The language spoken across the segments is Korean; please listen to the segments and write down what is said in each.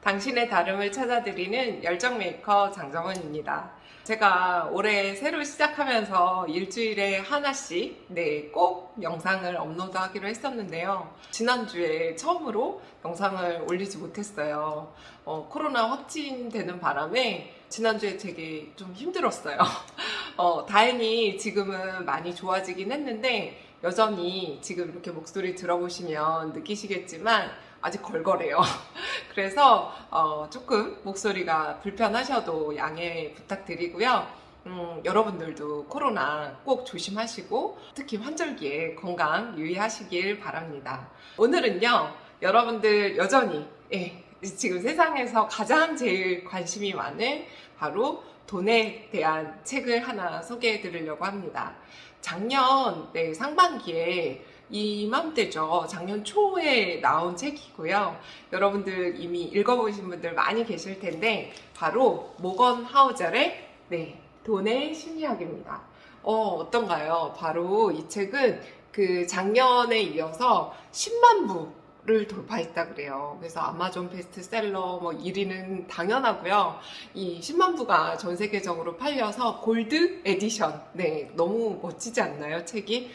당신의 다름을 찾아드리는 열정 메이커 장정은입니다. 제가 올해 새로 시작하면서 일주일에 하나씩 꼭 영상을 업로드하기로 했었는데요. 지난주에 처음으로 영상을 올리지 못했어요. 코로나 확진되는 바람에 지난주에 되게 좀 힘들었어요. 다행히 지금은 많이 좋아지긴 했는데 여전히 지금 이렇게 목소리 들어보시면 느끼시겠지만 아직 걸걸해요. 그래서 조금 목소리가 불편하셔도 양해 부탁드리고요. 여러분들도 코로나 꼭 조심하시고 특히 환절기에 건강 유의하시길 바랍니다. 오늘은요, 여러분들 여전히 지금 세상에서 가장 제일 관심이 많은 바로 돈에 대한 책을 하나 소개해 드리려고 합니다. 작년 상반기에 이맘때죠. 작년 초에 나온 책이고요. 여러분들 이미 읽어보신 분들 많이 계실 텐데 바로 모건 하우젤의 돈의 심리학입니다. 어떤가요? 바로 이 책은 그 작년에 이어서 10만 부를 돌파했다 그래요. 그래서 아마존 베스트셀러 1위는 당연하고요. 이 10만 부가 전 세계적으로 팔려서 골드 에디션. 너무 멋지지 않나요, 책이?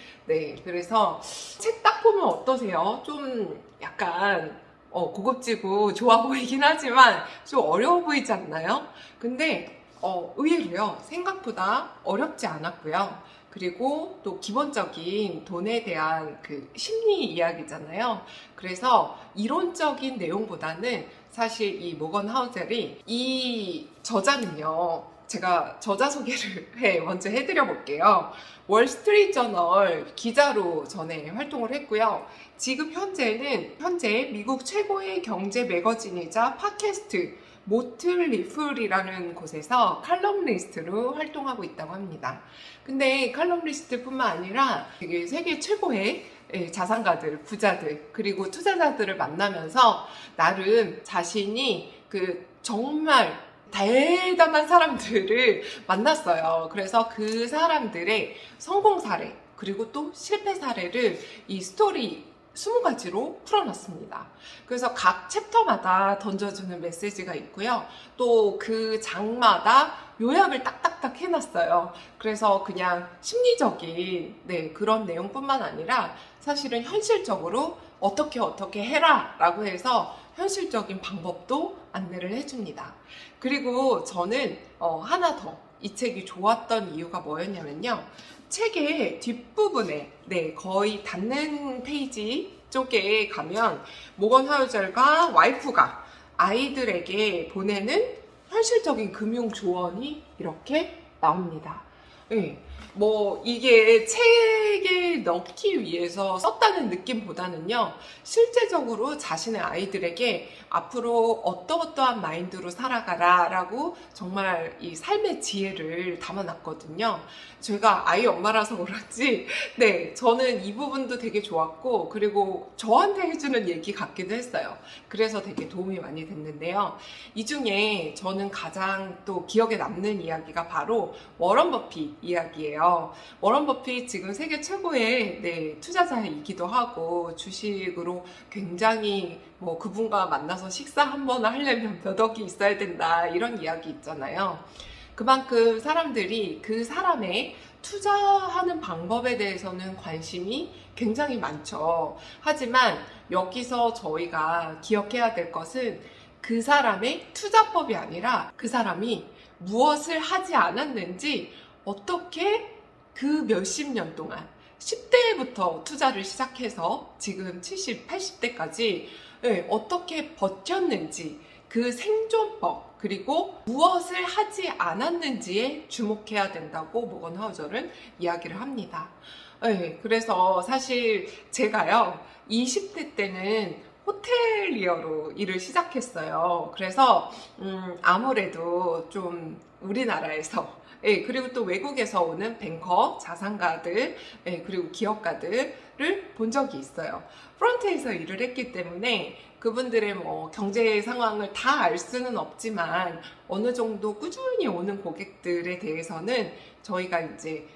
그래서 책 딱 보면 어떠세요? 좀 약간 고급지고 좋아 보이긴 하지만 좀 어려워 보이지 않나요? 근데 의외로요, 생각보다 어렵지 않았고요. 그리고 또 기본적인 돈에 대한 그 심리 이야기잖아요. 그래서 이론적인 내용보다는 사실 이 모건 하우젤이 이 저자는요, 제가 저자 소개를 먼저 해드려 볼게요. 월스트리트 저널 기자로 전에 활동을 했고요. 지금 현재 미국 최고의 경제 매거진이자 팟캐스트 모틀 리플이라는 곳에서 칼럼니스트로 활동하고 있다고 합니다. 근데 칼럼니스트뿐만 아니라 되게 세계 최고의 자산가들, 부자들, 그리고 투자자들을 만나면서 나름 자신이 정말 대단한 사람들을 만났어요. 그래서 그 사람들의 성공 사례, 그리고 또 실패 사례를 이 스토리 20가지로 풀어놨습니다. 그래서 각 챕터마다 던져주는 메시지가 있고요. 또 그 장마다 요약을 딱딱딱 해놨어요. 그래서 그냥 심리적인 그런 내용뿐만 아니라 사실은 현실적으로 어떻게 해라 라고 해서 현실적인 방법도 안내를 해줍니다. 그리고 저는 하나 더 이 책이 좋았던 이유가 뭐였냐면요. 책의 뒷부분에 거의 닫는 페이지 쪽에 가면 모건 하우젤과 와이프가 아이들에게 보내는 현실적인 금융 조언이 이렇게 나옵니다. 이게 책에 넣기 위해서 썼다는 느낌보다는요, 실제적으로 자신의 아이들에게 앞으로 어떠한 마인드로 살아가라 라고 정말 이 삶의 지혜를 담아놨거든요. 제가 아이 엄마라서 그런지 저는 이 부분도 되게 좋았고, 그리고 저한테 해주는 얘기 같기도 했어요. 그래서 되게 도움이 많이 됐는데요. 이 중에 저는 가장 또 기억에 남는 이야기가 바로 워런 버핏 이야기예요. 워런 버핏 지금 세계 최고의 투자자이기도 하고, 주식으로 굉장히 그분과 만나서 식사 한 번 하려면 몇 억이 있어야 된다 이런 이야기 있잖아요. 그만큼 사람들이 그 사람의 투자하는 방법에 대해서는 관심이 굉장히 많죠. 하지만 여기서 저희가 기억해야 될 것은 그 사람의 투자법이 아니라 그 사람이 무엇을 하지 않았는지, 어떻게 그 몇십 년 동안 10대부터 투자를 시작해서 지금 70, 80대까지 어떻게 버텼는지, 그 생존법, 그리고 무엇을 하지 않았는지에 주목해야 된다고 모건 하우젤은 이야기를 합니다. 그래서 사실 제가요, 20대 때는 호텔리어로 일을 시작했어요. 그래서 아무래도 좀 우리나라에서 그리고 또 외국에서 오는 뱅커, 자산가들, 그리고 기업가들을 본 적이 있어요. 프런트에서 일을 했기 때문에 그분들의 경제 상황을 다 알 수는 없지만 어느 정도 꾸준히 오는 고객들에 대해서는 저희가 이제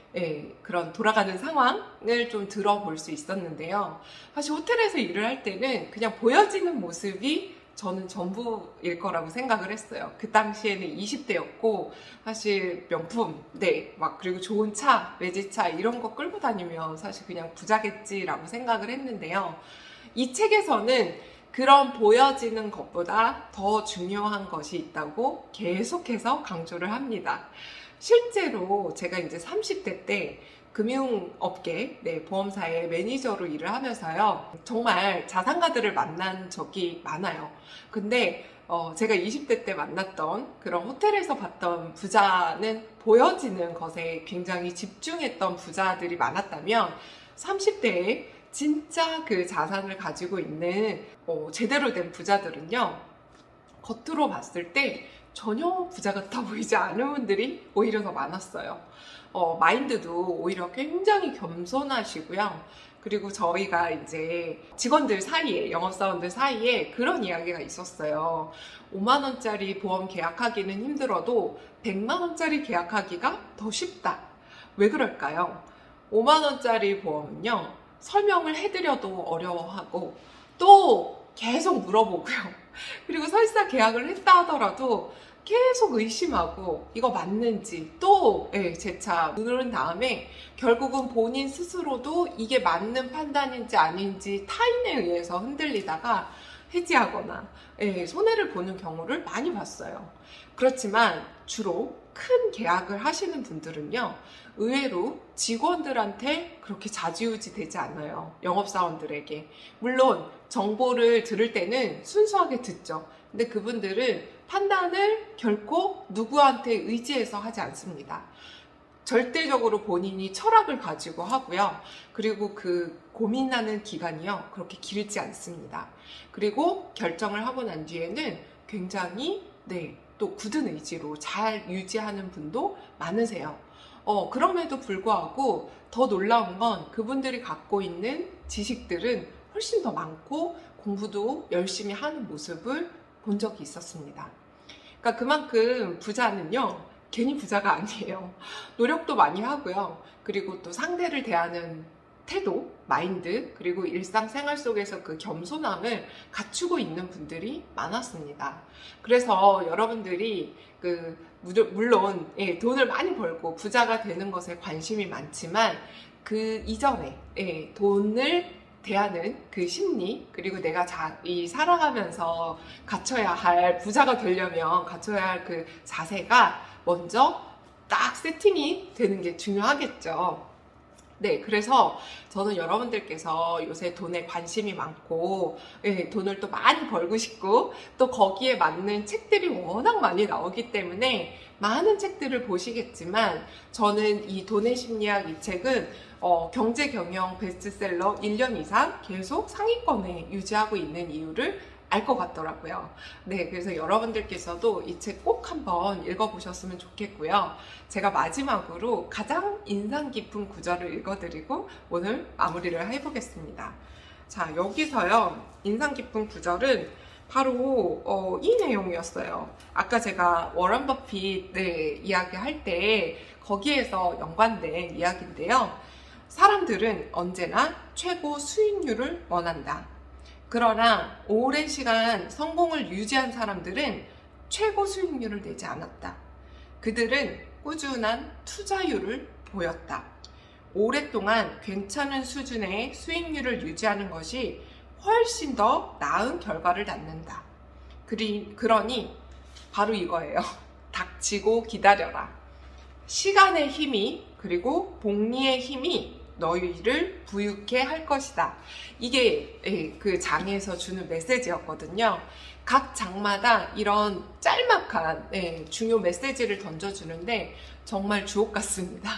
그런 돌아가는 상황을 좀 들어볼 수 있었는데요. 사실 호텔에서 일을 할 때는 그냥 보여지는 모습이 저는 전부일 거라고 생각을 했어요. 그 당시에는 20대였고 사실 명품, 네, 막 그리고 좋은 차, 외제차 이런 거 끌고 다니면 사실 그냥 부자겠지라고 생각을 했는데요. 이 책에서는 그런 보여지는 것보다 더 중요한 것이 있다고 계속해서 강조를 합니다. 실제로 제가 이제 30대 때 금융업계, 네, 보험사의 매니저로 일을 하면서요. 정말 자산가들을 만난 적이 많아요. 근데 제가 20대 때 만났던 그런 호텔에서 봤던 부자는 보여지는 것에 굉장히 집중했던 부자들이 많았다면 30대에 진짜 그 자산을 가지고 있는 제대로 된 부자들은요. 겉으로 봤을 때 전혀 부자 같아 보이지 않은 분들이 오히려 더 많았어요. 마인드도 오히려 굉장히 겸손하시고요. 그리고 저희가 이제 직원들 사이에, 영업사원들 사이에 그런 이야기가 있었어요. 5만원짜리 보험 계약하기는 힘들어도 100만원짜리 계약하기가 더 쉽다. 왜 그럴까요? 5만원짜리 보험은요, 설명을 해드려도 어려워하고, 또 계속 물어보고요. 그리고 설사 계약을 했다 하더라도 계속 의심하고 이거 맞는지 또 재차 누른 다음에 결국은 본인 스스로도 이게 맞는 판단인지 아닌지 타인에 의해서 흔들리다가 해지하거나 손해를 보는 경우를 많이 봤어요. 그렇지만 주로 큰 계약을 하시는 분들은요, 의외로 직원들한테 그렇게 좌지우지 되지 않아요. 영업사원들에게. 물론 정보를 들을 때는 순수하게 듣죠. 근데 그분들은 판단을 결코 누구한테 의지해서 하지 않습니다. 절대적으로 본인이 철학을 가지고 하고요. 그리고 그 고민하는 기간이요, 그렇게 길지 않습니다. 그리고 결정을 하고 난 뒤에는 굉장히 또 굳은 의지로 잘 유지하는 분도 많으세요. 그럼에도 불구하고 더 놀라운 건 그분들이 갖고 있는 지식들은 훨씬 더 많고 공부도 열심히 하는 모습을 본 적이 있었습니다. 그러니까 그만큼 부자는요, 괜히 부자가 아니에요. 노력도 많이 하고요. 그리고 또 상대를 대하는 태도, 마인드, 그리고 일상생활 속에서 그 겸손함을 갖추고 있는 분들이 많았습니다. 그래서 여러분들이 물론 돈을 많이 벌고 부자가 되는 것에 관심이 많지만 그 이전에 돈을 대하는 그 심리, 그리고 내가 살아가면서 갖춰야 할, 부자가 되려면 갖춰야 할 그 자세가 먼저 딱 세팅이 되는 게 중요하겠죠. 네, 그래서 저는 여러분들께서 요새 돈에 관심이 많고, 돈을 또 많이 벌고 싶고, 또 거기에 맞는 책들이 워낙 많이 나오기 때문에 많은 책들을 보시겠지만, 저는 이 돈의 심리학 이 책은 경제 경영 베스트셀러 1년 이상 계속 상위권에 유지하고 있는 이유를 알 것 같더라고요. 네, 그래서 여러분들께서도 이 책 꼭 한번 읽어보셨으면 좋겠고요. 제가 마지막으로 가장 인상 깊은 구절을 읽어드리고 오늘 마무리를 해보겠습니다. 자, 여기서요, 인상 깊은 구절은 바로 이 내용이었어요. 아까 제가 워런 버핏 이야기할 때 거기에서 연관된 이야기인데요. 사람들은 언제나 최고 수익률을 원한다. 그러나 오랜 시간 성공을 유지한 사람들은 최고 수익률을 내지 않았다. 그들은 꾸준한 투자율을 보였다. 오랫동안 괜찮은 수준의 수익률을 유지하는 것이 훨씬 더 나은 결과를 낳는다. 그러니 바로 이거예요. 닥치고 기다려라. 시간의 힘이, 그리고 복리의 힘이 너희를 부유케 할 것이다. 이게 그 장에서 주는 메시지였거든요. 각 장마다 이런 짤막한 중요 메시지를 던져주는데 정말 주옥 같습니다.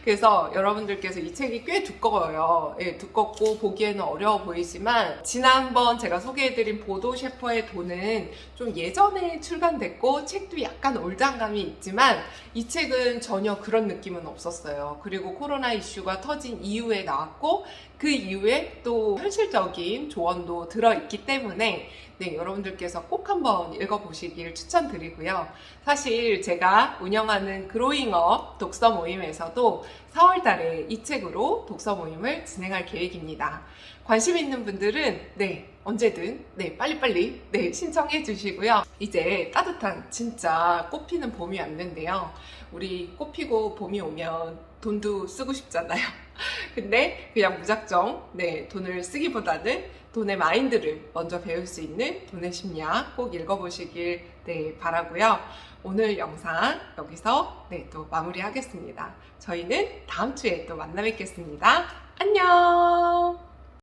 그래서 여러분들께서 이 책이 꽤 두꺼워요. 두껍고 보기에는 어려워 보이지만 지난번 제가 소개해드린 보도 셰퍼의 돈은 좀 예전에 출간됐고 책도 약간 올드함감이 있지만 이 책은 전혀 그런 느낌은 없었어요. 그리고 코로나 이슈가 터진 이후에 나왔고 그 이후에 또 현실적인 조언도 들어있기 때문에 여러분들께서 꼭 한번 읽어보시길 추천드리고요. 사실 제가 운영하는 그로잉업 독서 모임에서도 4월 달에 이 책으로 독서 모임을 진행할 계획입니다. 관심 있는 분들은 언제든 빨리빨리 신청해 주시고요. 이제 따뜻한 진짜 꽃피는 봄이 왔는데요. 우리 꽃피고 봄이 오면 돈도 쓰고 싶잖아요. 근데 그냥 무작정 돈을 쓰기보다는 돈의 마인드를 먼저 배울 수 있는 돈의 심리학 꼭 읽어보시길 바라고요. 오늘 영상 여기서 또 마무리하겠습니다. 저희는 다음 주에 또 만나 뵙겠습니다. 안녕!